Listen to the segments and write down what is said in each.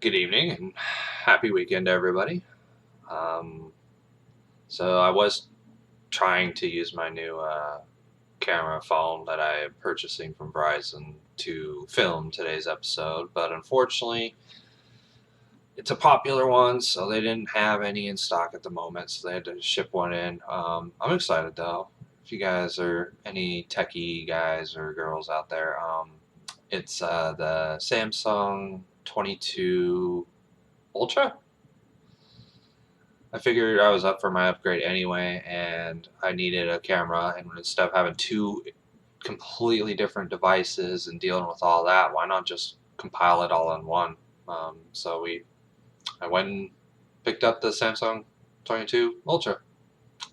Good evening and happy weekend, everybody. Um, so I was trying to use my new camera phone that I am purchasing from Verizon to film today's episode, but unfortunately, it's a popular one, so they didn't have any in stock at the moment, so they had to ship one in. I'm excited though. If you guys are any techie guys or girls out there, it's the Samsung 22 Ultra. I figured I was up for my upgrade anyway, and I needed a camera. And instead of having two completely different devices and dealing with all that, why not just compile it all in one? I went and picked up the Samsung 22 Ultra.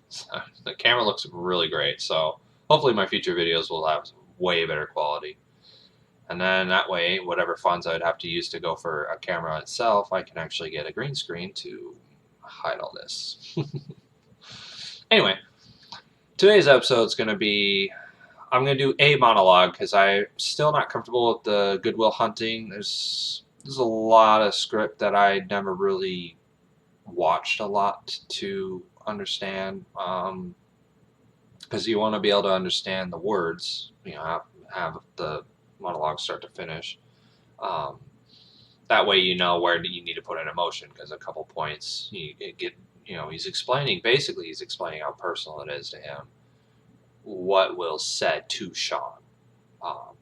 So the camera looks really great, so hopefully my future videos will have way better quality. And then that way, whatever funds I would have to use to go for a camera itself, I can actually get a green screen to hide all this. Anyway, today's episode is going to be I'm going to do a monologue because I'm still not comfortable with the Goodwill Hunting. There's a lot of script that I never really watched a lot to understand because you want to be able to understand the words, have the monologue start to finish. Um, that way you know where you need to put an emotion because a couple points you get, he's he's explaining how personal it is to him what Will said to Sean, um,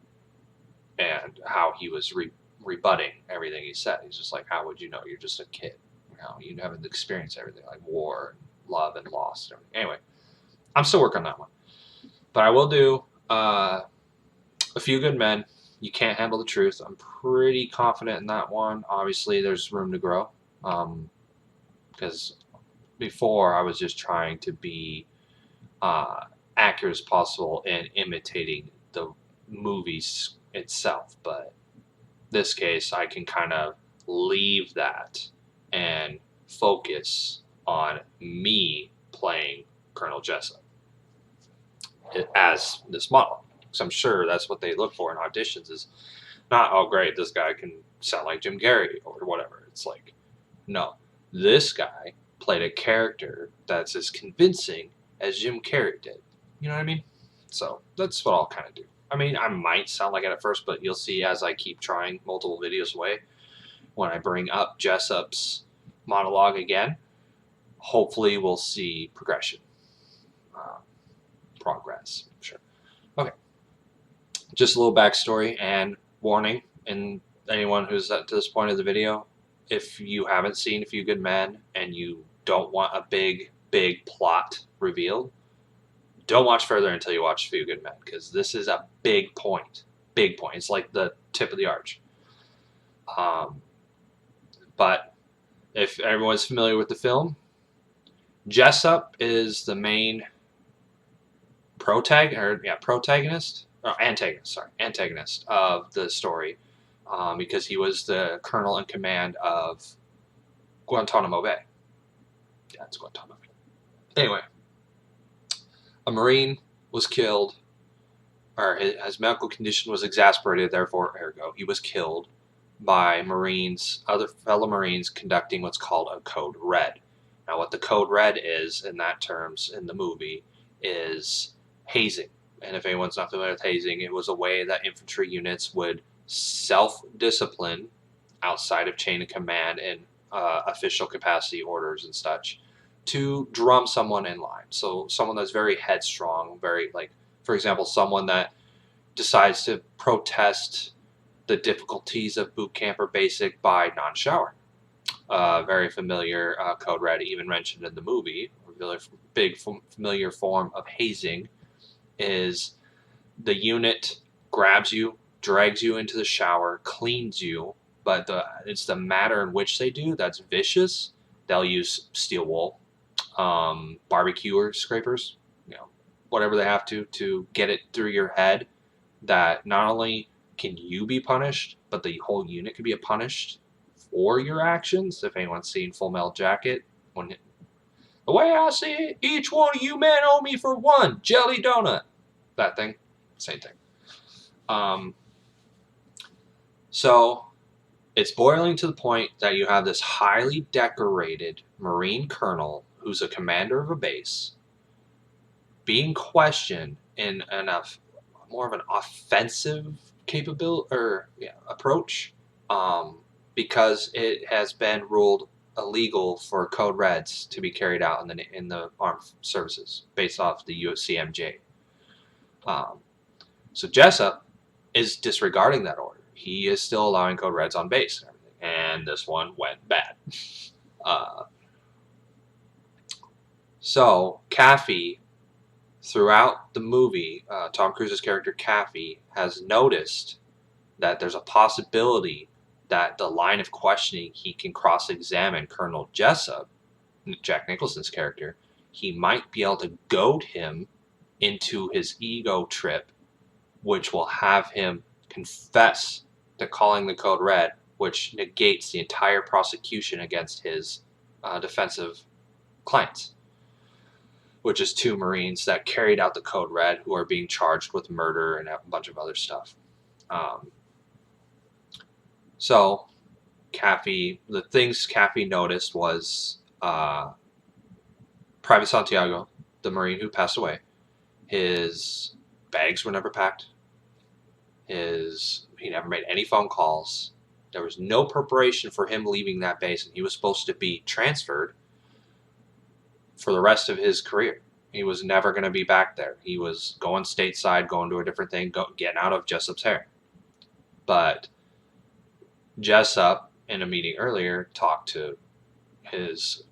and how he was rebutting everything he said. He's just like, how would you know? You're just a kid. You haven't experienced everything like war, and love, and loss. And everything. Anyway, I'm still working on that one, but I will do A Few Good Men. You Can't Handle the Truth. I'm pretty confident in that one. Obviously, there's room to grow because before I was just trying to be uh, accurate as possible in imitating the movies itself. But this case, I can kind of leave that and focus on me playing Colonel Jessup as this model. Because I'm sure that's what they look for in auditions is not, oh, great, this guy can sound like Jim Carrey or whatever. It's like, no, this guy played a character that's as convincing as Jim Carrey did. You know what I mean? So that's what I'll kind of do. I mean, I might sound like it at first, but you'll see as I keep trying multiple videos away, when I bring up Jessup's monologue again, hopefully we'll see progression, uh, progress. Sure. Okay. Just a little backstory and warning, and anyone who's to this point of the video, if you haven't seen A Few Good Men and you don't want a big plot revealed, don't watch further until you watch A Few Good Men, because this is a big point. Big point. It's like the tip of the arch. But if everyone's familiar with the film, Jessup is the main antagonist of the story, because he was the colonel in command of Guantanamo Bay. Yeah, it's Guantanamo Bay. Anyway, a Marine was killed, or his medical condition was exasperated, therefore, ergo, he was killed by other fellow Marines conducting what's called a Code Red. Now, what the Code Red is, in that terms, in the movie, is hazing. And if anyone's not familiar with hazing, it was a way that infantry units would self-discipline outside of chain of command and official capacity orders and such to drum someone in line. So someone that's very headstrong, for example, someone that decides to protest the difficulties of boot camp or basic by non-showering. Very familiar Code Red, even mentioned in the movie. A really big familiar form of hazing is the unit grabs you, drags you into the shower, cleans you, but it's the manner in which they do that's vicious. They'll use steel wool, barbecue scrapers, whatever they have to get it through your head that not only can you be punished, but the whole unit can be punished for your actions. If anyone's seen Full Metal Jacket, the way I see it, each one of you men owe me for one jelly donut. That thing, same thing. So It's boiling to the point that you have this highly decorated Marine colonel who's a commander of a base being questioned in more of an offensive capability or approach, um, because it has been ruled illegal for code reds to be carried out in the armed services based off the USCMJ. Um, so Jessup is disregarding that order. He is still allowing code reds on base and everything, and this one went bad. Uh, so Caffey, throughout the movie, Tom Cruise's character Caffey has noticed that there's a possibility that the line of questioning he can cross-examine Colonel Jessup, Jack Nicholson's character, he might be able to goad him into his ego trip, which will have him confess to calling the code red, which negates the entire prosecution against his defensive clients, which is 2 Marines that carried out the code red who are being charged with murder and a bunch of other stuff. So the things Caffey noticed was Private Santiago, the Marine who passed away, his bags were never packed. He never made any phone calls. There was no preparation for him leaving that base, and he was supposed to be transferred for the rest of his career. He was never going to be back there. He was going stateside, going to a different thing, getting out of Jessup's hair. But Jessup, in a meeting earlier, talked to his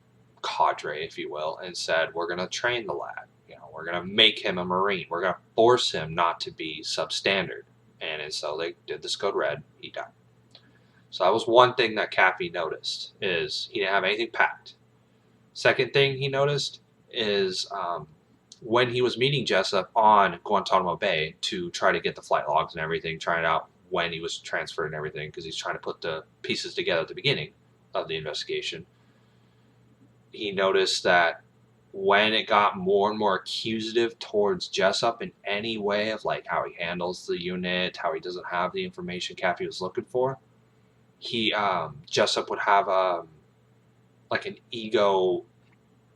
cadre, if you will, and said, we're going to train the lad. We're going to make him a Marine. We're going to force him not to be substandard. And so they did this code red. He died. So that was one thing that Caffey noticed, is he didn't have anything packed. Second thing he noticed is when he was meeting Jessup on Guantanamo Bay to try to get the flight logs and everything, trying out when he was transferred and everything, because he's trying to put the pieces together at the beginning of the investigation, he noticed that when it got more and more accusative towards Jessup in any way of like how he handles the unit, how he doesn't have the information Caffey was looking for, Jessup would have like an ego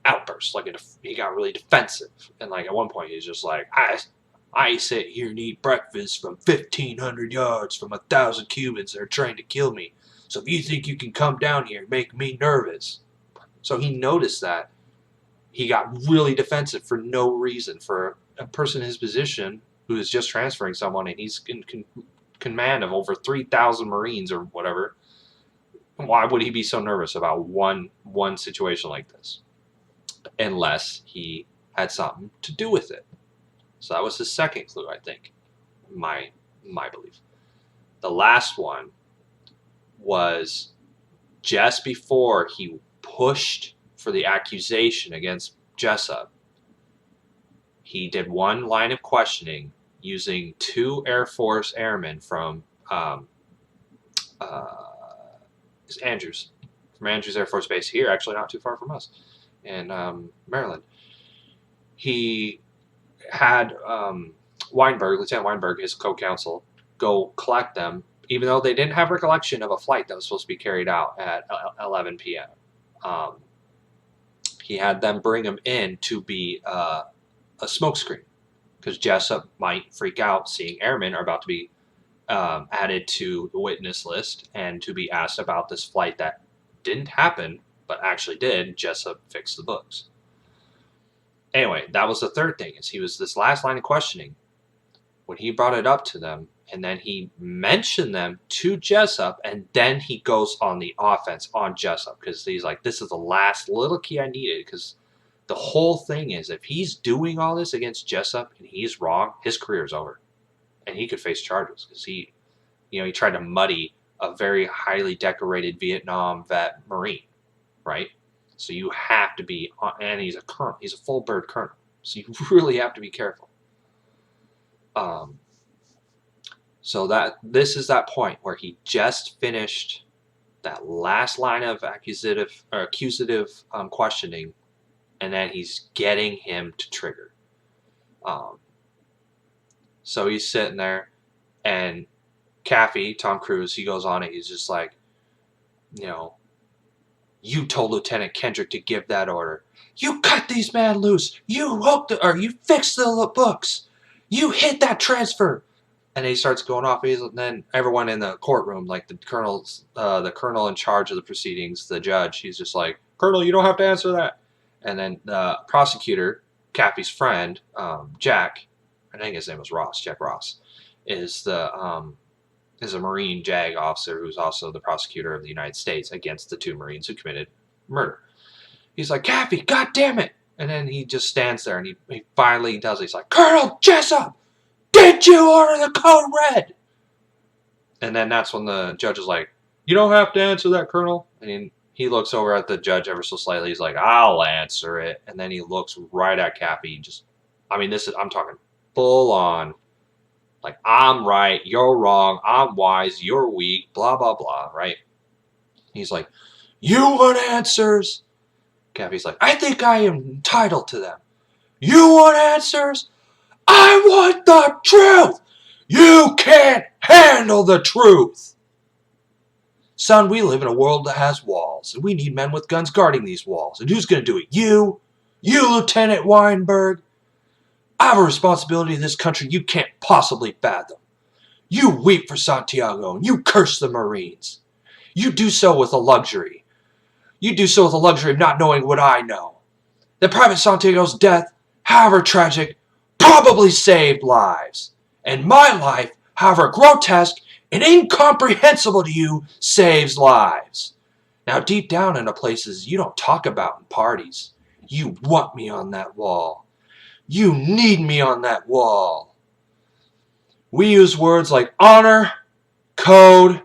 outburst, like he got really defensive, and like at one point he's just like, I sit here and eat breakfast from 1,500 yards from 1,000 Cubans that are trying to kill me. So if you think you can come down here and make me nervous. So he noticed that. He got really defensive for no reason. For a person in his position who is just transferring someone and he's in command of over 3,000 Marines or whatever, why would he be so nervous about one situation like this? Unless he had something to do with it. So that was his second clue, I think, my belief. The last one was just before he pushed for the accusation against Jessup, he did one line of questioning using 2 Air Force airmen from Andrews Air Force Base here, actually not too far from us, in Maryland. He had Lieutenant Weinberg, his co-counsel, go collect them, even though they didn't have recollection of a flight that was supposed to be carried out at 11 p.m. He had them bring him in to be a smokescreen, because Jessup might freak out seeing airmen are about to be added to the witness list and to be asked about this flight that didn't happen but actually did. Jessup fixed the books. Anyway, that was the third thing, is he was this last line of questioning. When he brought it up to them, and then he mentioned them to Jessup, and then he goes on the offense on Jessup, because he's like, this is the last little key I needed, because the whole thing is, if he's doing all this against Jessup and he's wrong, his career is over. And he could face charges, because he tried to muddy a very highly decorated Vietnam vet Marine, right? So you have to be, and he's a colonel. He's a full bird colonel. So you really have to be careful. So this is that point where he just finished that last line of accusative questioning, and then he's getting him to trigger. So he's sitting there, and Caffey, Tom Cruise, he goes on it. He's just like, you know, you told Lieutenant Kendrick to give that order. You cut these men loose. You you fixed the books. You hit that transfer. And he starts going off. And then everyone in the courtroom, like the colonel in charge of the proceedings, the judge, he's just like, Colonel, you don't have to answer that. And then the prosecutor, Cappy's friend, Jack, I think his name was Ross, Jack Ross, is a Marine JAG officer who's also the prosecutor of the United States against the two Marines who committed murder. He's like, Cappy, God damn it! And then he just stands there and he finally does it. He's like, Colonel Jessup, did you order the code red? And then that's when the judge is like, you don't have to answer that, Colonel. And he looks over at the judge ever so slightly. He's like, I'll answer it. And then he looks right at Cappy. I'm talking full on. Like, I'm right, you're wrong, I'm wise, you're weak, blah, blah, blah, right? He's like, you want answers? Cappy's like, I think I am entitled to them. You want answers? I want the truth! You can't handle the truth! Son, we live in a world that has walls, and we need men with guns guarding these walls. And who's going to do it? You? You, Lieutenant Weinberg? I have a responsibility in this country you can't possibly fathom. You weep for Santiago, and you curse the Marines. You do so with a luxury. You do so with a luxury of not knowing what I know. That Private Santiago's death, however tragic, probably saved lives. And my life, however grotesque and incomprehensible to you, saves lives. Now deep down in the places you don't talk about in parties, you want me on that wall. You need me on that wall. We use words like honor, code,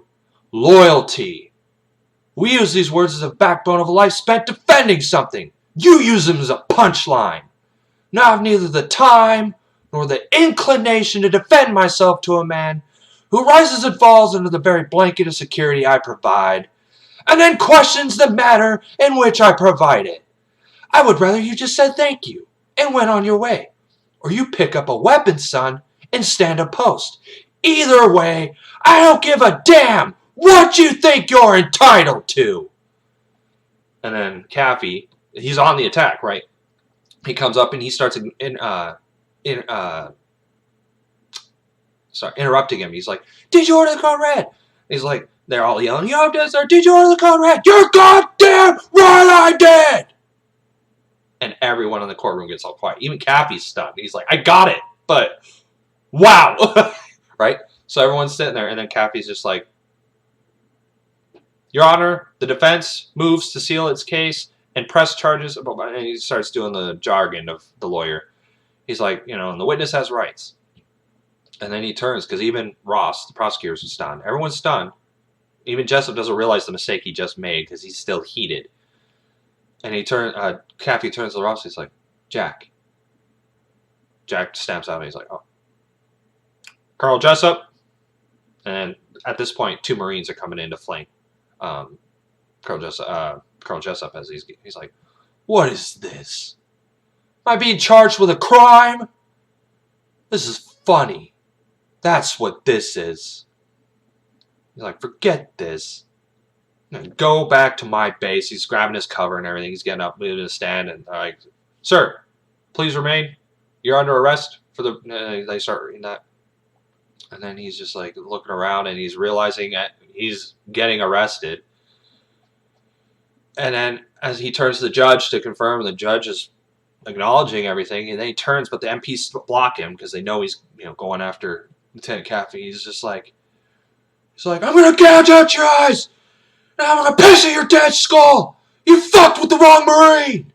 loyalty. We use these words as a backbone of a life spent defending something. You use them as a punchline. Now I have neither the time nor the inclination to defend myself to a man who rises and falls under the very blanket of security I provide, and then questions the manner in which I provide it. I would rather you just said thank you and went on your way. Or you pick up a weapon, son, and stand a post. Either way, I don't give a damn what you think you're entitled to. And then Cappy, he's on the attack, right? He comes up and he starts interrupting him. He's like, did you order the code red? He's like, they're all yelling, you have to answer, did you order the code red? You're goddamn right I did! And everyone in the courtroom gets all quiet. Even Cappy's stunned. He's like, I got it, but wow. Right? So everyone's sitting there, and then Cappy's just like, Your Honor, the defense moves to seal its case and press charges. And he starts doing the jargon of the lawyer. He's like, and the witness has rights. And then he turns, because even Ross, the prosecutor, is stunned. Everyone's stunned. Even Jessup doesn't realize the mistake he just made because he's still heated. And Cappy turns to Ross. He's like, Jack. Jack stamps out and he's like, oh. Colonel Jessup. And at this point, two Marines are coming in to flank Colonel Jessup as he's like, what is this? Am I being charged with a crime? This is funny. That's what this is. He's like, forget this. Go back to my base. He's grabbing his cover and everything. He's getting up, moving to stand, and like, sir, please remain. You're under arrest for the. They start reading that, and then he's just like looking around, and he's realizing that he's getting arrested. And then as he turns to the judge to confirm, the judge is acknowledging everything, and then he turns, but the MPs block him because they know he's going after Lieutenant Caffey. He's like, I'm gonna gouge out your eyes. I'm gonna piss in your dad's skull! You fucked with the wrong Marine!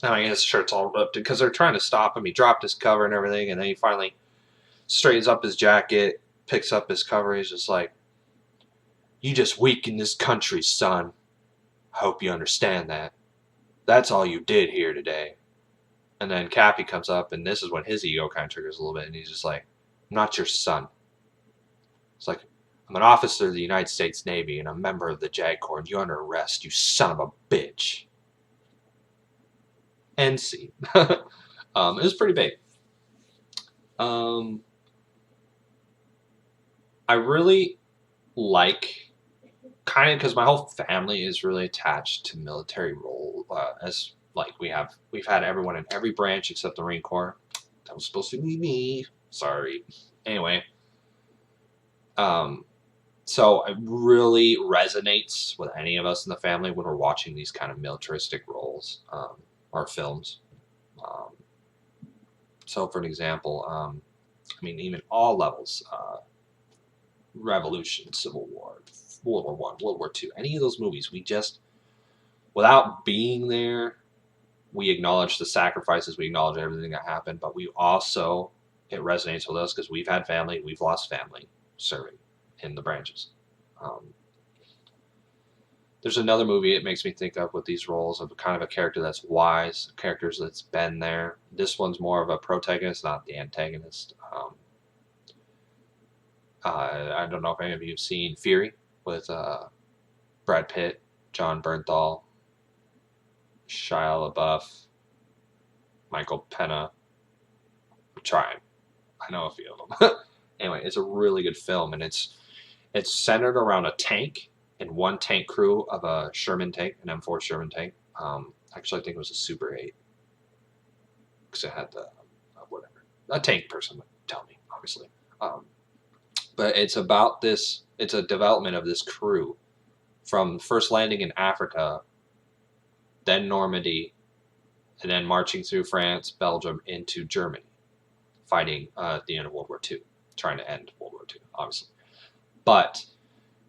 Now his shirt's all ripped because they're trying to stop him. He dropped his cover and everything, and then he finally straightens up his jacket, picks up his cover. He's just like, you just weakened this country, son. I hope you understand that. That's all you did here today. And then Cappy comes up, and this is when his ego kind of triggers a little bit, and he's just like, I'm not your son. It's like, I'm an officer of the United States Navy and a member of the JAG Corps, and you're under arrest, you son of a bitch. End scene. It was pretty big. I really like kind of because my whole family is really attached to military role. As like we've had everyone in every branch except the Marine Corps. That was supposed to be me. Sorry. Anyway, um, so it really resonates with any of us in the family when we're watching these kind of militaristic roles or films. Um, so, for an example, I mean, even all levels, Revolution, Civil War, World War One, World War Two, any of those movies, we just, without being there, we acknowledge the sacrifices, we acknowledge everything that happened, but we also, it resonates with us because we've had family, we've lost family serving in the branches. Um, there's another movie it makes me think of with these roles of kind of a character that's wise, characters that's been there. This one's more of a protagonist, not the antagonist. I don't know if any of you have seen Fury with Brad Pitt, John Bernthal, Shia LaBeouf, Michael Pena. I'm trying. I know a few of them. Anyway, it's a really good film, and it's centered around a tank and one tank crew of a Sherman tank, an M4 Sherman tank. Actually, I think it was a Super 8 because it had the whatever. A tank person would tell me, obviously. But it's about this. It's a development of this crew from first landing in Africa, then Normandy, and then marching through France, Belgium, into Germany, fighting at the end of World War II, trying to end World War II, obviously. But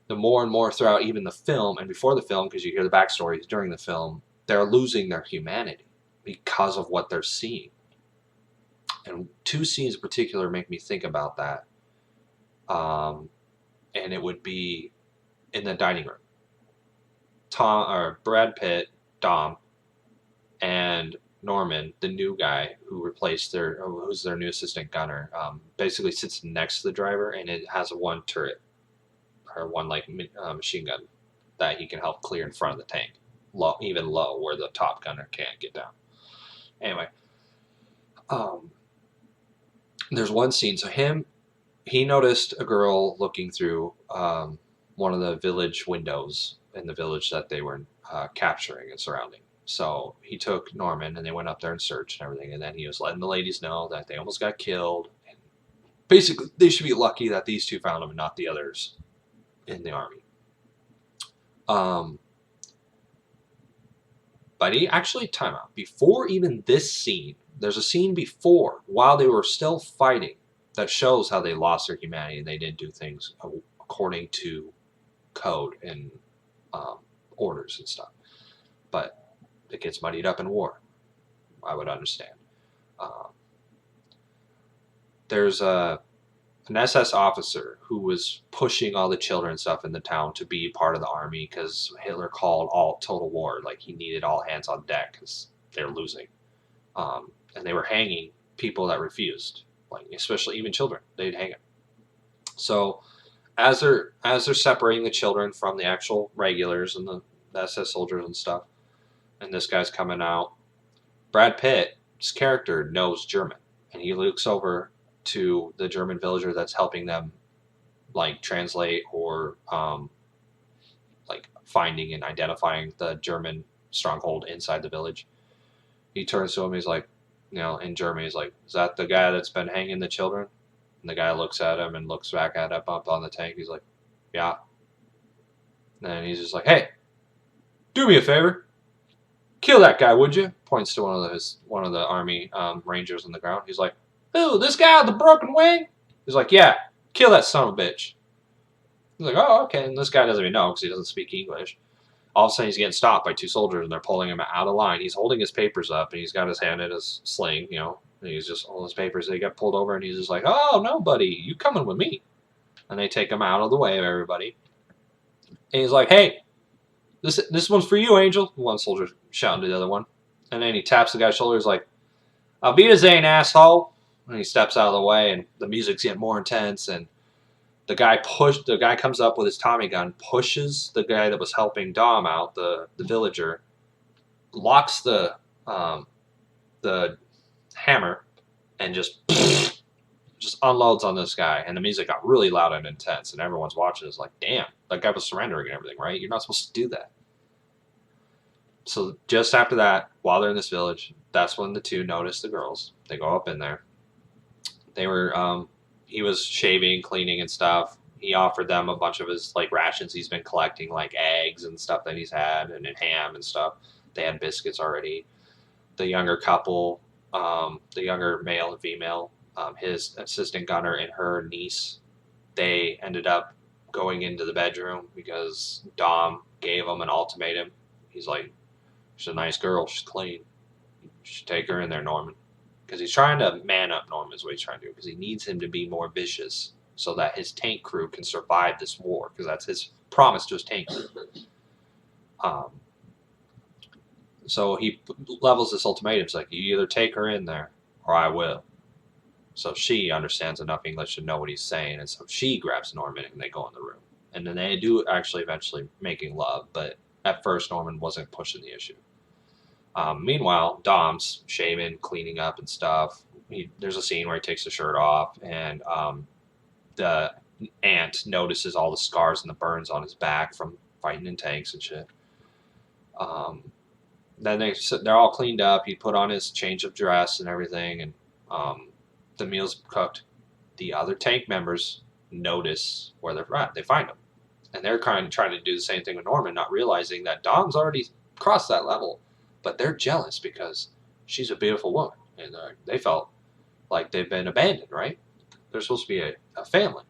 the more and more throughout even the film and before the film, because you hear the backstories during the film, they're losing their humanity because of what they're seeing. And two scenes in particular make me think about that. And it would be in the dining room. Brad Pitt, Dom, and Norman, the new guy who replaced who's their new assistant gunner, basically sits next to the driver, and it has one turret or one like machine gun that he can help clear in front of the tank, even low where the top gunner can't get down. Anyway, there's one scene. So he noticed a girl looking through one of the village windows in the village that they were capturing and surrounding. So he took Norman and they went up there and searched and everything. And then he was letting the ladies know that they almost got killed. And basically, they should be lucky that these two found them and not the others in the army. But he actually, time out. Before even this scene, there's a scene before, while they were still fighting, that shows how they lost their humanity and they didn't do things according to code and orders and stuff. But it gets muddied up in war. I would understand. There's an SS officer who was pushing all the children and stuff in the town to be part of the army because Hitler called all total war. Like he needed all hands on deck because they're losing. And they were hanging people that refused, like especially even children. They'd hang them. So as they're separating the children from the actual regulars and the SS soldiers and stuff, and this guy's coming out, Brad Pitt's character knows German, and he looks over to the German villager that's helping them like translate or like finding and identifying the German stronghold inside the village. He turns to him, he's like, in German, he's like, is that the guy that's been hanging the children? And the guy looks at him and looks back at him up on the tank. He's like, yeah. And he's just like, hey, do me a favor. Kill that guy, would you? Points to one of the army rangers on the ground. He's like, "Ooh, this guy with the broken wing?" He's like, "Yeah, kill that son of a bitch." He's like, "Oh, okay." And this guy doesn't even know because he doesn't speak English. All of a sudden, he's getting stopped by two soldiers, and they're pulling him out of line. He's holding his papers up, and he's got his hand in his sling, and he's just all his papers. They get pulled over, and he's just like, "Oh no, buddy, you coming with me?" And they take him out of the way of everybody. And he's like, "Hey, this one's for you, Angel." One soldier shouting to the other one. And then he taps the guy's shoulder. He's like, "Auf Wiedersehen, asshole." And he steps out of the way, and the music's getting more intense. And the guy comes up with his Tommy gun, pushes the guy that was helping Dom out, the villager, locks the hammer, and just just unloads on this guy, and the music got really loud and intense, and everyone's watching. It's like, damn, that guy was surrendering and everything, right? You're not supposed to do that. So just after that, while they're in this village, that's when the two notice the girls. They go up in there. They were, he was shaving, cleaning, and stuff. He offered them a bunch of his like rations he's been collecting, like eggs and stuff that he's had, and ham and stuff. They had biscuits already. The younger couple, the younger male and female, his assistant gunner and her niece, they ended up going into the bedroom because Dom gave them an ultimatum. He's like, she's a nice girl, she's clean. You should take her in there, Norman. Because he's trying to man up Norman is what he's trying to do. Because he needs him to be more vicious so that his tank crew can survive this war. Because that's his promise to his tank crew. So he levels this ultimatum. It's like, you either take her in there or I will. So she understands enough English to know what he's saying. And so she grabs Norman and they go in the room. And then they do actually eventually making love. But at first, Norman wasn't pushing the issue. Meanwhile, Dom's shaving, cleaning up and stuff. There's a scene where he takes the shirt off, and the aunt notices all the scars and the burns on his back from fighting in tanks and shit. Then they're all cleaned up. He put on his change of dress and everything, and the meal's cooked. The other tank members notice where they're at. They find him, and they're kind of trying to do the same thing with Norman, not realizing that Dom's already crossed that level. But they're jealous because she's a beautiful woman, and they felt like they've been abandoned, right? They're supposed to be a family.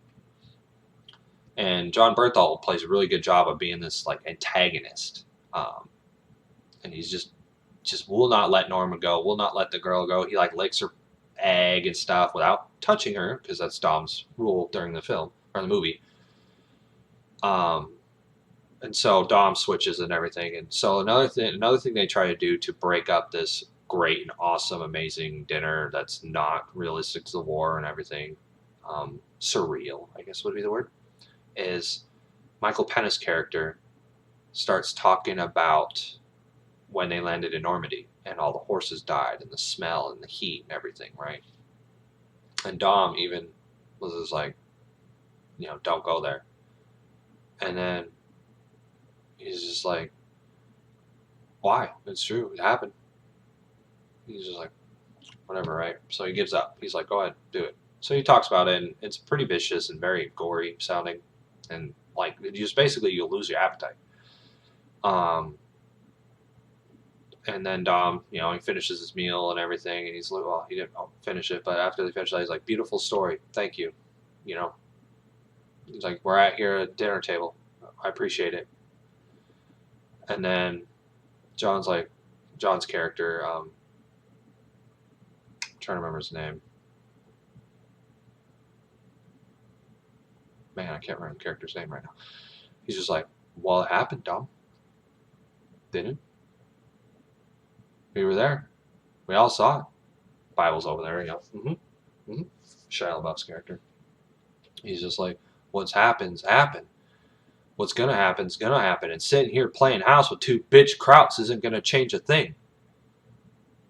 And John Bernthal plays a really good job of being this like antagonist, and he's just will not let Norma go, will not let the girl go. He like licks her egg and stuff without touching her because that's Dom's rule during the film or the movie. And so Dom switches and everything. And so another thing they try to do to break up this great and awesome, amazing dinner that's not realistic to the war and everything, surreal, I guess would be the word, is Michael Penna's character starts talking about when they landed in Normandy and all the horses died and the smell and the heat and everything, right? And Dom even was just like, don't go there. And then he's just like, why? It's true. It happened. He's just like, whatever, right? So he gives up. He's like, go ahead, do it. So he talks about it, and it's pretty vicious and very gory sounding. And, like, just basically you'll lose your appetite. And then Dom, he finishes his meal and everything, and he's like, well, he didn't finish it, but after they finish it, he's like, beautiful story. Thank you. He's like, we're at here at dinner table. I appreciate it. And then John's character, I'm trying to remember his name. Man, I can't remember the character's name right now. He's just like, well, it happened, Dom. Didn't it? We were there. We all saw it. Bible's over there, Shia LaBeouf's character. He's just like, what's happened. What's gonna happen's gonna happen. And sitting here playing house with two bitch krauts isn't gonna change a thing.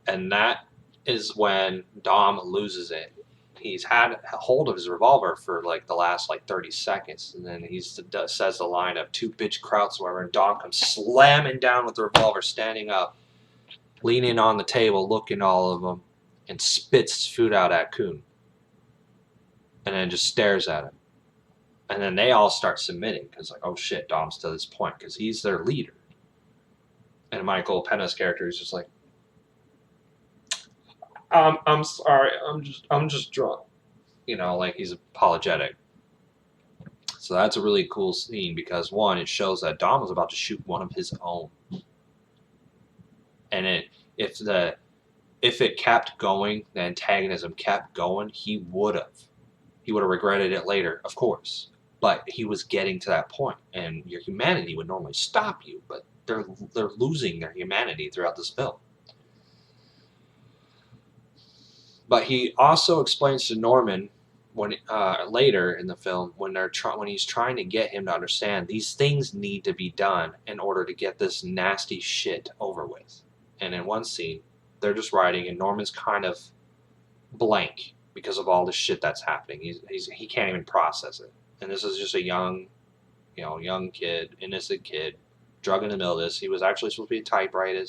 And that is when Dom loses it. He's had hold of his revolver for like the last 30 seconds, and then he says the line of two bitch krauts, whatever, and Dom comes slamming down with the revolver, standing up, leaning on the table, looking at all of them, and spits food out at Kuhn. And then just stares at him. And then they all start submitting because, like, oh shit, Dom's to this point because he's their leader. And Michael Penna's character is just like, I'm sorry, I'm just drunk. Like he's apologetic. So that's a really cool scene because one, it shows that Dom was about to shoot one of his own. And if it kept going, the antagonism kept going, he would have regretted it later, of course. But he was getting to that point, and your humanity would normally stop you, but they're losing their humanity throughout this film. But he also explains to Norman when later in the film when he's trying to get him to understand these things need to be done in order to get this nasty shit over with. And in one scene, they're just riding, and Norman's kind of blank. because of all the shit that's happening. He can't even process it. And this is just a young kid, innocent kid, drug in the middle of this. He was actually supposed to be a typewriter.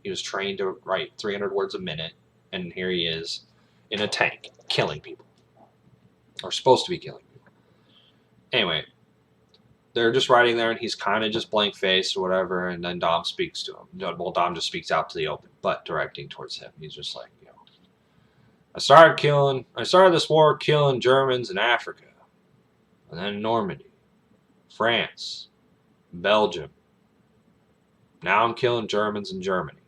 He was trained to write 300 words a minute, and here he is in a tank killing people, or supposed to be killing people. Anyway, they're just riding there, and he's kind of just blank faced or whatever. And then Dom speaks to him. Well, Dom just speaks out to the open, but directing towards him. He's just like, I started this war killing Germans in Africa, and then Normandy, France, Belgium. Now I'm killing Germans in Germany.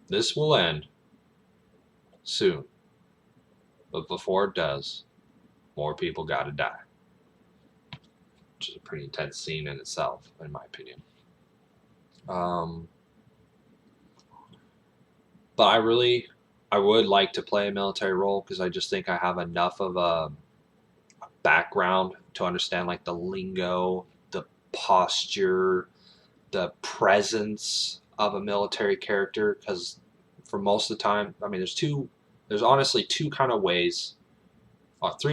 This will end soon. But before it does, more people gotta die. Which is a pretty intense scene in itself, in my opinion. But I would like to play a military role, because I just think I have enough of a background to understand like the lingo, the posture, the presence of a military character. Because for most of the time, I mean, there's honestly three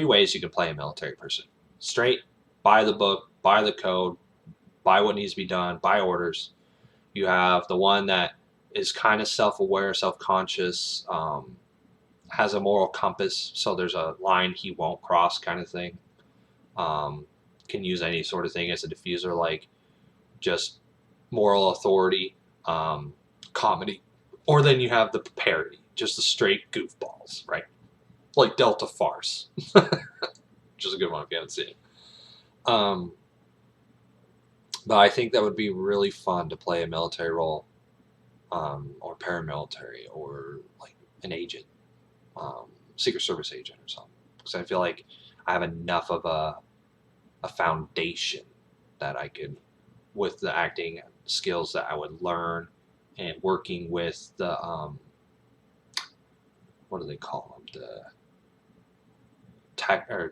ways you can play a military person. Straight, by the book, by the code, by what needs to be done, by orders. You have the one that is kind of self-aware, self-conscious, has a moral compass, so there's a line he won't cross kind of thing. Can use any sort of thing as a diffuser, like just moral authority, comedy. Or then you have the parody, just the straight goofballs, right? Like Delta Farce, which is a good one if you haven't seen it. But I think that would be really fun to play a military role, or paramilitary, or like an agent, Secret Service agent or something. Because I feel like I have enough of a foundation that I could, with the acting skills that I would learn, and working with the what do they call them, the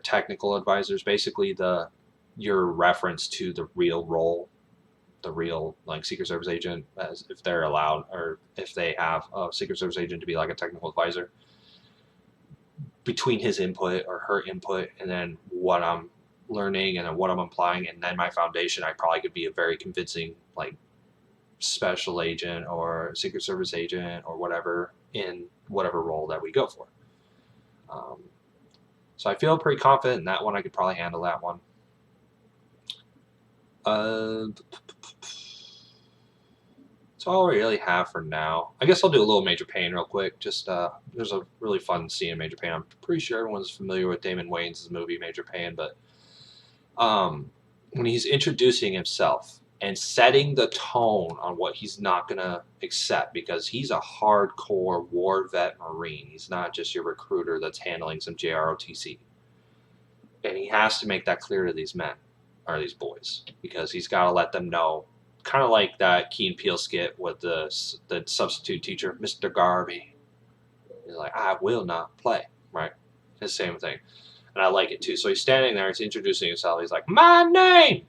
technical advisors, basically your reference to the real role, the real like Secret Service agent, as if they're allowed, or if they have a Secret Service agent to be like a technical advisor, between his input or her input, and then what I'm learning and then what I'm applying, and then my foundation, I probably could be a very convincing like special agent or Secret Service agent or whatever, in whatever role that we go for. So I feel pretty confident in that one. I could probably handle that one. That's all I really have for now. I guess I'll do a little Major Payne real quick. Just there's a really fun scene in Major Payne. I'm pretty sure everyone's familiar with Damon Wayans' movie Major Payne, but when he's introducing himself and setting the tone on what he's not going to accept, because he's a hardcore war vet Marine. He's not just your recruiter that's handling some JROTC. And he has to make that clear to these men, or these boys, because he's got to let them know, kind of like that Key and Peele skit with the substitute teacher, Mr. Garvey. He's like, I will not play, right? The same thing. And I like it too. So he's standing there, he's introducing himself. He's like, my name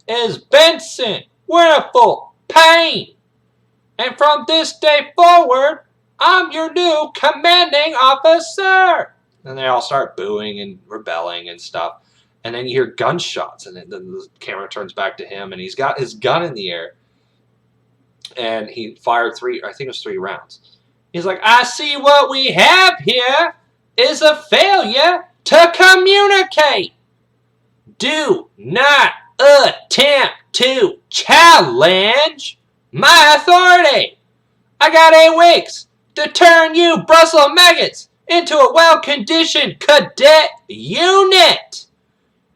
is Vincent Winifred Payne, and from this day forward, I'm your new commanding officer. And they all start booing and rebelling and stuff. And then you hear gunshots, and then the camera turns back to him, and he's got his gun in the air. And he fired three rounds. He's like, I see what we have here is a failure to communicate. Do not attempt to challenge my authority. I got 8 weeks to turn you Brussels maggots into a well-conditioned cadet unit.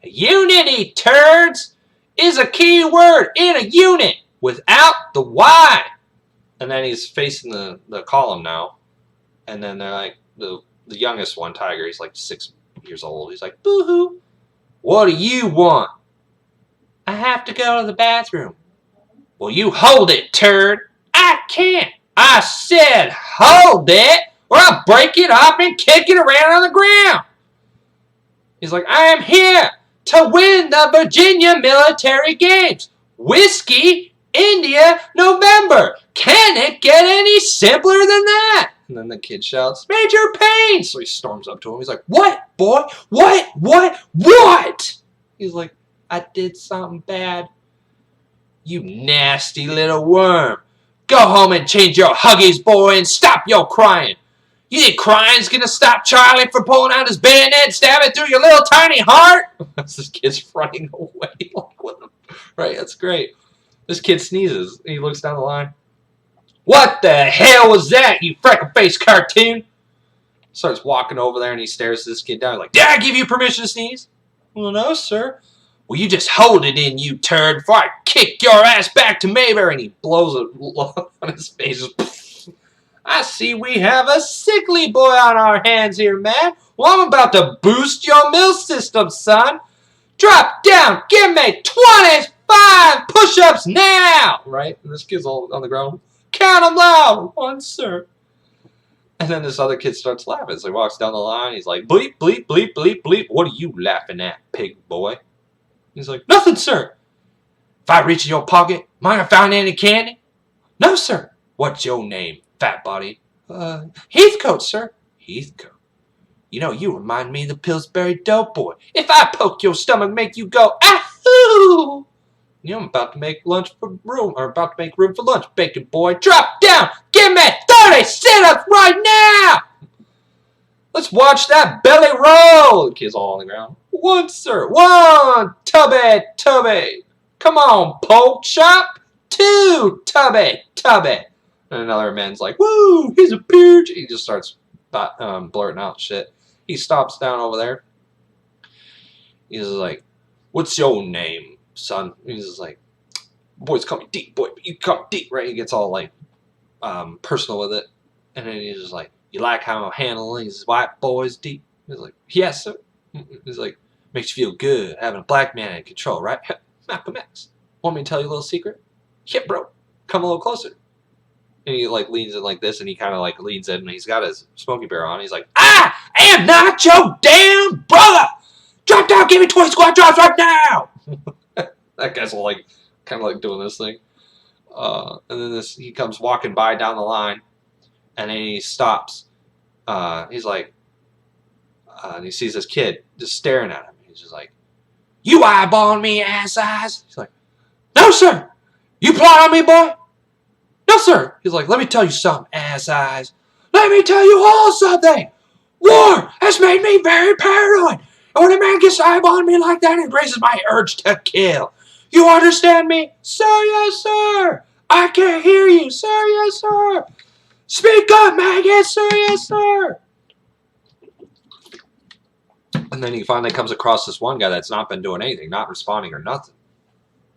Unity, turds, is a key word in a unit without the Y. And then he's facing the column now. And then they're like, the youngest one, Tiger, he's like 6 years old. He's like, boo-hoo. What do you want? I have to go to the bathroom. Well, you hold it, turd. I can't. I said hold it, or I'll break it off and kick it around on the ground. He's like, I am here to win the Virginia Military Games. Whiskey, India, November. Can it get any simpler than that? And then the kid shouts, Major Payne! So he storms up to him. He's like, what, boy? What? He's like, I did something bad. You nasty little worm. Go home and change your huggies, boy, and stop your crying. You think crying's gonna stop Charlie from pulling out his bayonet and stabbing through your little tiny heart? This kid's running away. Right, that's great. This kid sneezes. He looks down the line. What the hell was that, you freckle-faced cartoon? Starts walking over there and he stares this kid down. Like, did I give you permission to sneeze? Well, no, sir. Well, you just hold it in, you turd, before I kick your ass back to Mayberry. And he blows it on his face. I see we have a sickly boy on our hands here, man. Well, I'm about to boost your mill system, son. Drop down. Give me 25 push-ups now. Right? And this kid's all on the ground. Count them loud. 1, sir. And then this other kid starts laughing. So he walks down the line. He's like, bleep, bleep, bleep, bleep, bleep. What are you laughing at, pig boy? He's like, nothing, sir. If I reach in your pocket, might have found any candy? No, sir. What's your name, fat body? Heathcote, sir. Heathcote. You know, you remind me of the Pillsbury Doughboy. If I poke your stomach, make you go, ahoo! You know, I'm about to make room for lunch, bacon boy. Drop down! Give me 30 sit-ups right now! Let's watch that belly roll! The kid's all on the ground. 1, sir. 1, tubby. Come on, pork chop. 2, tubby. And another man's like, woo, he's a pooch. He just starts blurting out shit. He stops down over there. He's like, what's your name, son? He's just like, boys call me Deep, boy, but you call me Deep, right? He gets all like personal with it. And then he's just like, you like how I'm handling these white boys, Deep? He's like, yes, sir. He's like, makes you feel good having a black man in control, right? Malcolm X. Want me to tell you a little secret? Yeah, bro. Come a little closer. And he like leans in like this, and he kind of like leans in, and he's got his Smokey Bear on. He's like, I am not your damn brother. Drop down, give me 20 squat drops right now. That guy's all like, kind of like doing this thing. And then he comes walking by down the line, and then he stops. He's like, and he sees this kid just staring at him. He's just like, you eyeballing me, ass eyes? He's like, no, sir. You plot on me, boy? No, sir. He's like, let me tell you something, ass eyes. Let me tell you all something. War has made me very paranoid. And when a man gets eyeballing me like that, it raises my urge to kill. You understand me? Sir, yes, sir. I can't hear you. Sir, yes, sir. Speak up, maggot. Sir, yes, sir. And then he finally comes across this one guy that's not been doing anything, not responding or nothing.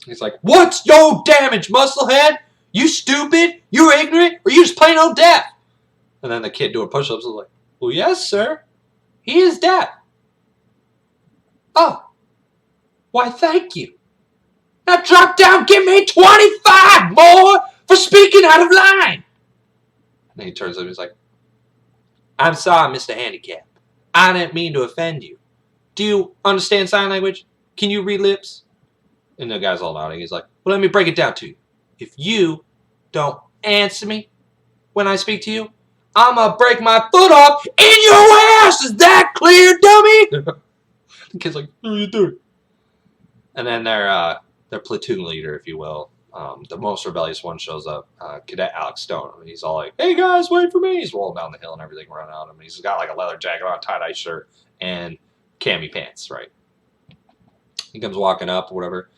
He's like, what's your damage, musclehead? You stupid? You ignorant? Or you just plain old deaf? And then the kid doing push-ups is like, well, yes, sir. He is deaf. Oh. Why, thank you. Now drop down, give me 25 more for speaking out of line. And then he turns to him, he's like, I'm sorry, Mr. Handicap. I didn't mean to offend you. Do you understand sign language? Can you read lips? And the guy's all nodding. He's like, well, let me break it down to you. If you don't answer me when I speak to you, I'm going to break my foot off in your ass. Is that clear, dummy? The kid's like, what are you doing? And then their platoon leader, if you will, the most rebellious one shows up, Cadet Alex Stone. And he's all like, hey, guys, wait for me. He's rolling down the hill and everything, running out of him. He's got like a leather jacket on, tie-dye shirt, and cami pants, right? He comes walking up or whatever.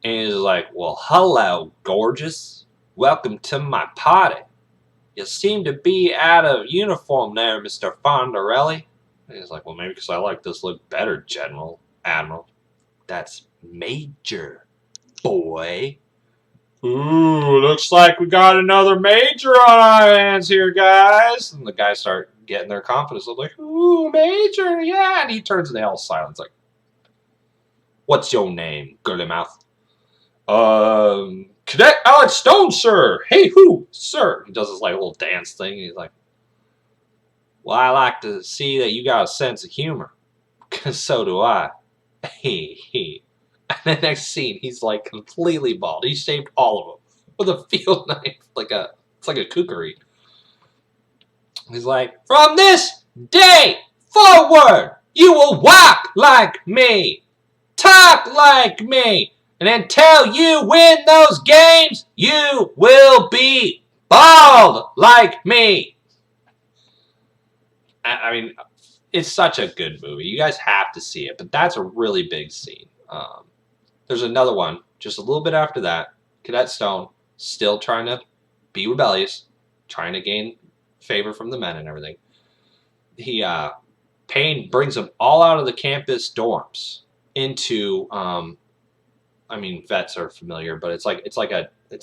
And he's like, well, hello, gorgeous. Welcome to my party. You seem to be out of uniform there, Mr. Fondarelli. And he's like, well, maybe because I like this look better, Admiral. That's Major, boy. Ooh, looks like we got another Major on our hands here, guys. And the guys start getting their confidence. They're like, ooh, Major, yeah. And he turns and they all silence, like, what's your name, girly mouth? Cadet Alex Stone, sir. Hey, who, sir? He does this like little dance thing. And he's like, well, I like to see that you got a sense of humor. Because so do I. Hey. And the next scene, he's like completely bald. He shaved all of them with a field knife. It's like a kukri. He's like, from this day forward, you will walk like me, talk like me, and until you win those games, you will be bald like me. I mean, it's such a good movie. You guys have to see it, but that's a really big scene. There's another one just a little bit after that. Cadet Stone still trying to be rebellious, trying to gain favor from the men and everything. Payne brings them all out of the campus dorms into. Vets are familiar, but it's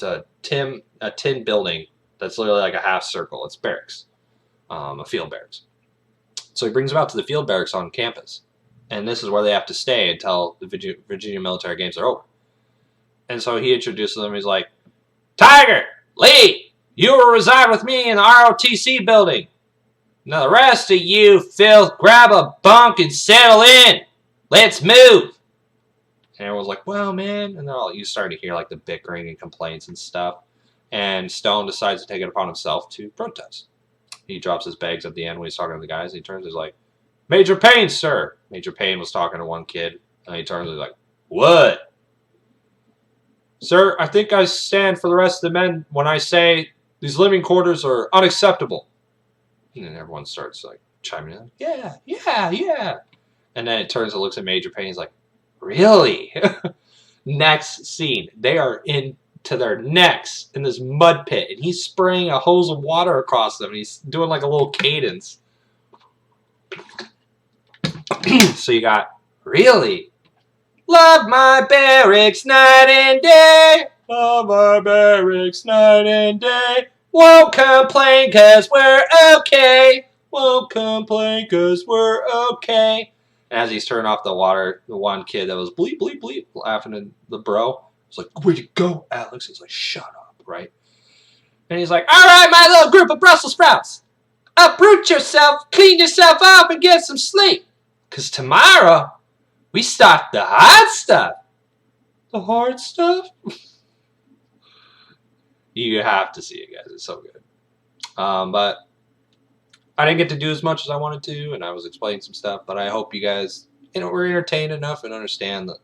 a tin building that's literally like a half circle. It's barracks, a field barracks. So he brings them out to the field barracks on campus. And this is where they have to stay until the Virginia military games are over. And so he introduces them. He's like, Tiger, Lee, you will reside with me in the ROTC building. Now the rest of you filth, grab a bunk and settle in. Let's move. And everyone's like, well, man. And you start to hear like the bickering and complaints and stuff. And Stone decides to take it upon himself to protest. He drops his bags at the end when he's talking to the guys. He turns, he's like, Major Payne, sir. Major Payne was talking to one kid. And he turns, he's like, what? Sir, I think I stand for the rest of the men when I say these living quarters are unacceptable. And then everyone starts like chiming in. Yeah. And then it turns and looks at Major Payne. He's like, really? Next scene. They are into their necks in this mud pit. And he's spraying a hose of water across them. And he's doing like a little cadence. So you got, really? Love my barracks night and day. Love my barracks night and day. Won't complain cause we're okay. Won't complain cause we're okay. And as he's turning off the water, the one kid that was bleep, bleep, bleep, laughing at the bro, was like, way to go, Alex. He's like, shut up, right? And he's like, all right, my little group of Brussels sprouts. Uproot yourself, clean yourself up, and get some sleep. Because tomorrow, we start the hard stuff. The hard stuff? You have to see it, guys. It's so good. But I didn't get to do as much as I wanted to, and I was explaining some stuff. But I hope you guys, were entertained enough and understand the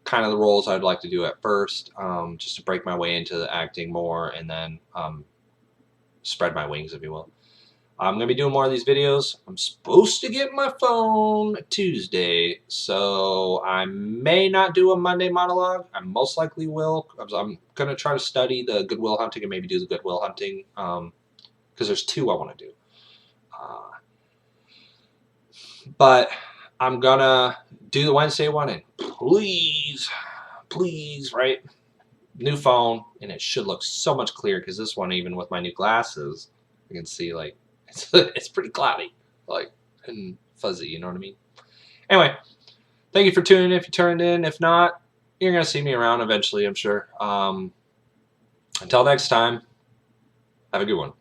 kind of the roles I'd like to do at first, just to break my way into the acting more, and then spread my wings, if you will. I'm going to be doing more of these videos. I'm supposed to get my phone Tuesday, so I may not do a Monday monologue. I most likely will. I'm going to try to study the Good Will Hunting and maybe do the Good Will Hunting, because there's two I want to do. But I'm going to do the Wednesday one, and please, right? New phone, and it should look so much clearer, because this one, even with my new glasses, you can see, like, it's pretty cloudy, like, and fuzzy, you know what I mean? Anyway, thank you for tuning in if you turned in. If not, you're going to see me around eventually, I'm sure. Until next time, have a good one.